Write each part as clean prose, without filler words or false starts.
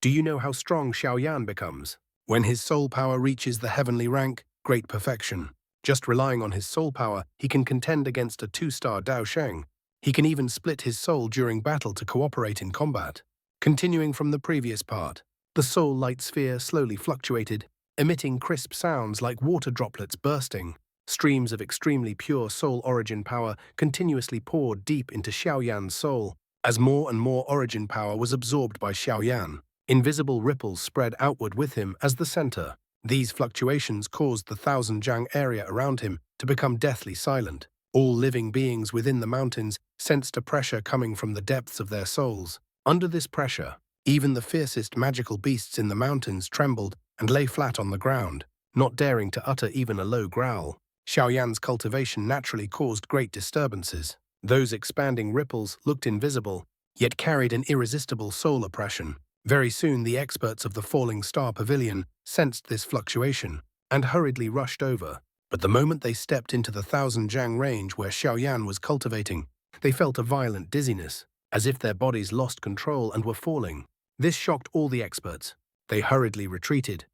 Do you know how strong Xiaoyan becomes? When his soul power reaches the heavenly rank, great perfection. Just relying on his soul power, he can contend against a 2-star Dao Sheng. He can even split his soul during battle to cooperate in combat. Continuing from the previous part, the soul light sphere slowly fluctuated, emitting crisp sounds like water droplets bursting. Streams of extremely pure soul origin power continuously poured deep into Xiaoyan's soul. As more and more origin power was absorbed by Xiaoyan, invisible ripples spread outward with him as the center. These fluctuations caused the 1,000 Jiang area around him to become deathly silent. All living beings within the mountains sensed a pressure coming from the depths of their souls. Under this pressure, even the fiercest magical beasts in the mountains trembled and lay flat on the ground, not daring to utter even a low growl. Xiaoyan's cultivation naturally caused great disturbances. Those expanding ripples looked invisible, yet carried an irresistible soul oppression. Very soon the experts of the Falling Star Pavilion sensed this fluctuation and hurriedly rushed over. But the moment they stepped into the 1,000 Jiang range where Xiaoyan was cultivating, they felt a violent dizziness, as if their bodies lost control and were falling. This shocked all the experts. They hurriedly retreated.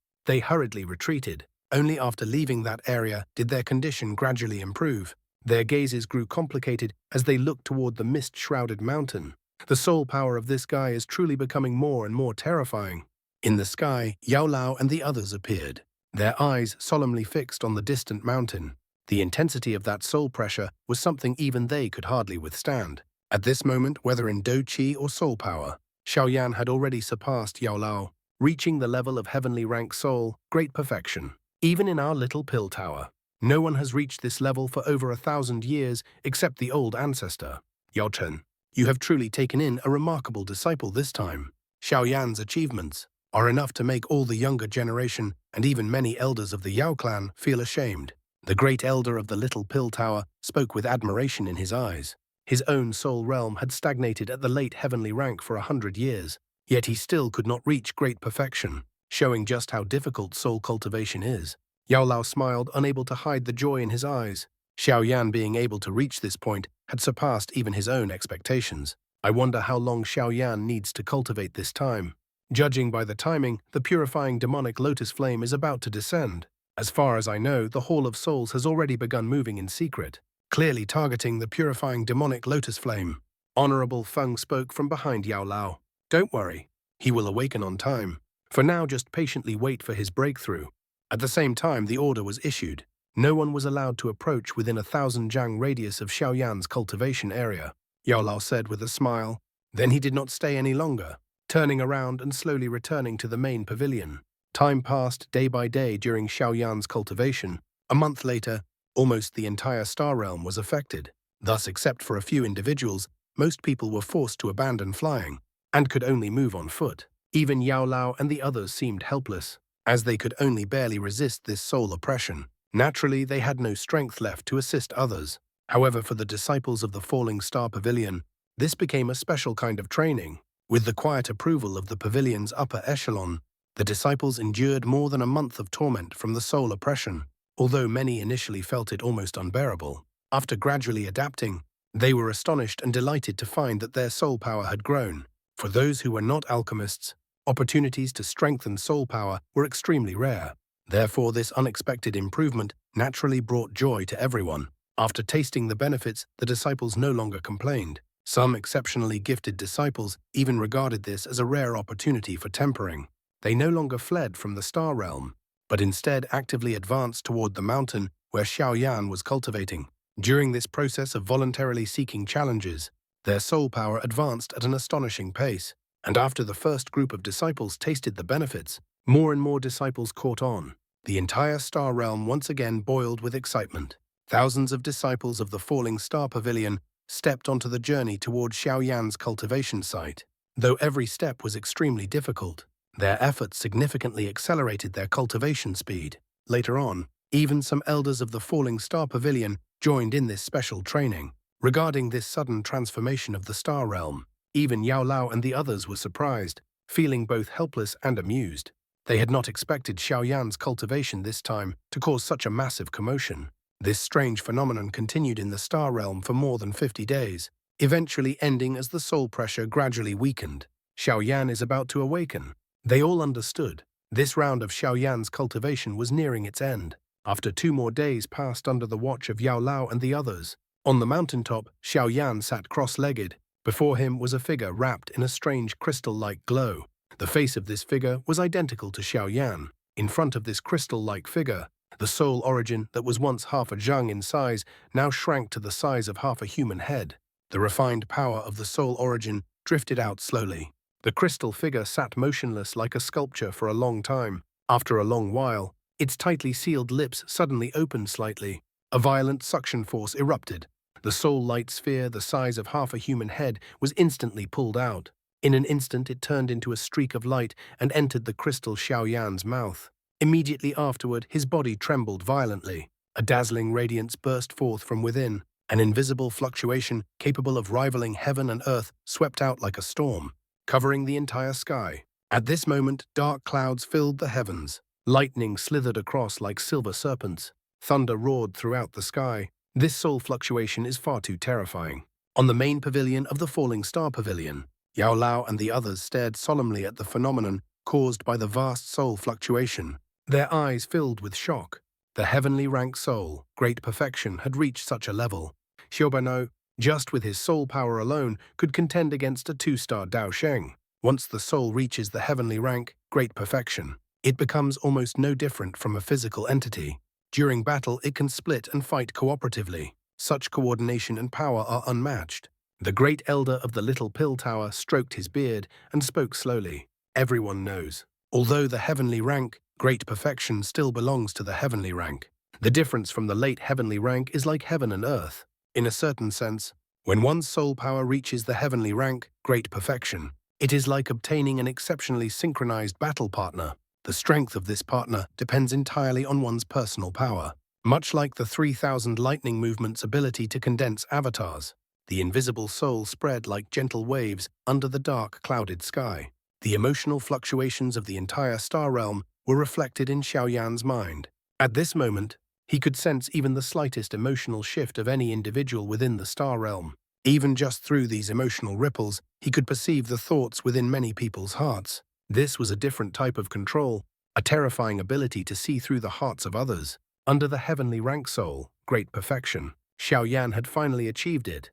Only after leaving that area did their condition gradually improve. Their gazes grew complicated as they looked toward the mist-shrouded mountain. The soul power of this guy is truly becoming more and more terrifying. In the sky, Yao Lao and the others appeared, their eyes solemnly fixed on the distant mountain. The intensity of that soul pressure was something even they could hardly withstand. At this moment, whether in Do Qi or soul power, Xiaoyan had already surpassed Yao Lao, reaching the level of heavenly rank soul, great perfection. Even in our little pill tower, no one has reached this level for over 1,000 years except the old ancestor. Yao Chen, you have truly taken in a remarkable disciple this time. Xiaoyan's achievements are enough to make all the younger generation and even many elders of the Yao clan feel ashamed. The great elder of the little pill tower spoke with admiration in his eyes. His own soul realm had stagnated at the late heavenly rank for 100 years, yet he still could not reach great perfection, showing just how difficult soul cultivation is. Yao Lao smiled, unable to hide the joy in his eyes. Xiaoyan being able to reach this point had surpassed even his own expectations. I wonder how long Xiaoyan needs to cultivate this time. Judging by the timing, the purifying demonic lotus flame is about to descend. As far as I know, the Hall of Souls has already begun moving in secret, clearly targeting the purifying demonic lotus flame. Honorable Feng spoke from behind Yao Lao. Don't worry, he will awaken on time. For now, just patiently wait for his breakthrough. At the same time, the order was issued. No one was allowed to approach within 1,000 Jiang radius of Xiaoyan's cultivation area, Yao Lao said with a smile. Then he did not stay any longer, turning around and slowly returning to the main pavilion. Time passed day by day during Xiaoyan's cultivation. A month later, almost the entire star realm was affected. Thus, except for a few individuals, most people were forced to abandon flying and could only move on foot. Even Yao Lao and the others seemed helpless, as they could only barely resist this soul oppression. Naturally, they had no strength left to assist others. However, for the disciples of the Falling Star Pavilion, this became a special kind of training. With the quiet approval of the pavilion's upper echelon, the disciples endured more than a month of torment from the soul oppression, although many initially felt it almost unbearable. After gradually adapting, they were astonished and delighted to find that their soul power had grown. For those who were not alchemists, opportunities to strengthen soul power were extremely rare. Therefore, this unexpected improvement naturally brought joy to everyone. After tasting the benefits, the disciples no longer complained. Some exceptionally gifted disciples even regarded this as a rare opportunity for tempering. They no longer fled from the star realm, but instead actively advanced toward the mountain where Xiaoyan was cultivating. During this process of voluntarily seeking challenges, their soul power advanced at an astonishing pace, and after the first group of disciples tasted the benefits, more and more disciples caught on. The entire star realm once again boiled with excitement. Thousands of disciples of the Falling Star Pavilion stepped onto the journey toward Xiaoyan's cultivation site. Though every step was extremely difficult, their efforts significantly accelerated their cultivation speed. Later on, even some elders of the Falling Star Pavilion joined in this special training. Regarding this sudden transformation of the star realm, even Yao Lao and the others were surprised, feeling both helpless and amused. They had not expected Xiaoyan's cultivation this time to cause such a massive commotion. This strange phenomenon continued in the star realm for more than 50 days, eventually ending as the soul pressure gradually weakened. Xiaoyan is about to awaken. They all understood. This round of Xiaoyan's cultivation was nearing its end. After 2 more days passed under the watch of Yao Lao and the others. On the mountaintop, Xiaoyan sat cross-legged. Before him was a figure wrapped in a strange crystal-like glow. The face of this figure was identical to Xiaoyan. In front of this crystal-like figure, the soul origin that was once half a zhang in size now shrank to the size of half a human head. The refined power of the soul origin drifted out slowly. The crystal figure sat motionless like a sculpture for a long time. After a long while, its tightly sealed lips suddenly opened slightly. A violent suction force erupted. The soul light sphere, the size of half a human head, was instantly pulled out. In an instant it turned into a streak of light and entered the crystal Xiaoyan's mouth. Immediately afterward, his body trembled violently. A dazzling radiance burst forth from within. An invisible fluctuation capable of rivaling heaven and earth swept out like a storm, covering the entire sky. At this moment, dark clouds filled the heavens. Lightning slithered across like silver serpents. Thunder roared throughout the sky. This soul fluctuation is far too terrifying. On the main pavilion of the Falling Star Pavilion, Yao Lao and the others stared solemnly at the phenomenon caused by the vast soul fluctuation. Their eyes filled with shock. The heavenly rank soul, great perfection, had reached such a level. Xiaobano, just with his soul power alone, could contend against a 2-star Dao Sheng. Once the soul reaches the heavenly rank, great perfection, it becomes almost no different from a physical entity. During battle, it can split and fight cooperatively. Such coordination and power are unmatched. The great elder of the Little Pill Tower stroked his beard and spoke slowly. Everyone knows. Although the heavenly rank, great perfection still belongs to the heavenly rank. The difference from the late heavenly rank is like heaven and earth. In a certain sense, when one's soul power reaches the heavenly rank, great perfection, it is like obtaining an exceptionally synchronized battle partner. The strength of this partner depends entirely on one's personal power. Much like the 3000 lightning movement's ability to condense avatars, the invisible soul spread like gentle waves under the dark, clouded sky. The emotional fluctuations of the entire star realm were reflected in Xiaoyan's mind. At this moment, he could sense even the slightest emotional shift of any individual within the star realm. Even just through these emotional ripples, he could perceive the thoughts within many people's hearts. This was a different type of control, a terrifying ability to see through the hearts of others. Under the heavenly rank soul, great perfection, Xiaoyan had finally achieved it.